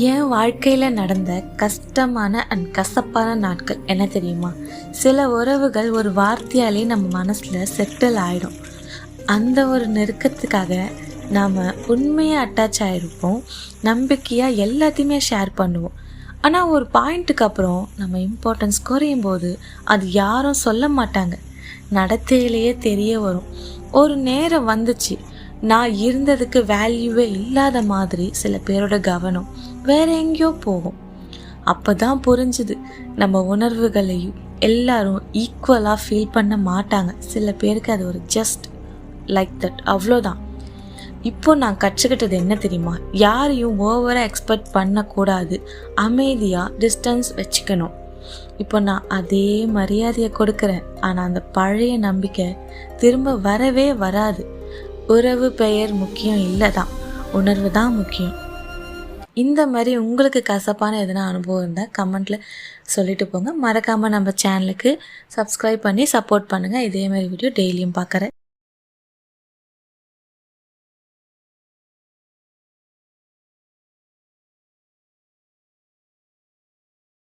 என் வாழ்க்கையில் நடந்த கஷ்டமான அண்ட் கசப்பான நாட்கள் என்ன தெரியுமா? சில உறவுகள் ஒரு வார்த்தையாலே நம்ம மனசில் செட்டில் ஆகிடும். அந்த ஒரு நெருக்கத்துக்காக நாம் உண்மையாக அட்டாச் ஆகிருப்போம், நம்பிக்கையாக எல்லாத்தையுமே ஷேர் பண்ணுவோம். ஆனால் ஒரு பாயிண்ட்டுக்கு அப்புறம் நம்ம இம்பார்ட்டன்ஸ் குறையும் போது அது யாரும் சொல்ல மாட்டாங்க, நடத்தையிலேயே தெரிய வரும். ஒரு நேரம் வந்துச்சு, நான் இருந்ததுக்கு வேல்யூவே இல்லாத மாதிரி சில பேரோட கவனம் வேற எங்கேயோ போகும். அப்போ தான் புரிஞ்சுது, நம்ம உணர்வுகளையும் எல்லாரும் ஈக்குவலாக ஃபீல் பண்ண மாட்டாங்க. சில பேருக்கு அது ஒரு ஜஸ்ட் லைக் தட், அவ்வளோதான். இப்போ நான் கற்றுக்கிட்டது என்ன தெரியுமா? யாரையும் ஓவராக எக்ஸ்பெக்ட் பண்ணக்கூடாது, அமைதியாக டிஸ்டன்ஸ் வச்சுக்கணும். இப்போ நான் அதே மரியாதையை கொடுக்குறேன், ஆனால் அந்த பழைய நம்பிக்கை திரும்ப வரவே வராது. உறவு பெயர் முக்கியம் இல்லை தான், உணர்வு தான் முக்கியம். இந்த மாதிரி உங்களுக்கு கசப்பான எதனா அனுபவம் இருந்தால் கமெண்ட்டில் சொல்லிட்டு போங்க. மறக்காமல் நம்ம சேனலுக்கு சப்ஸ்கிரைப் பண்ணி சப்போர்ட் பண்ணுங்கள். இதே மாதிரி வீடியோ டெய்லியும் பார்க்குறேன்.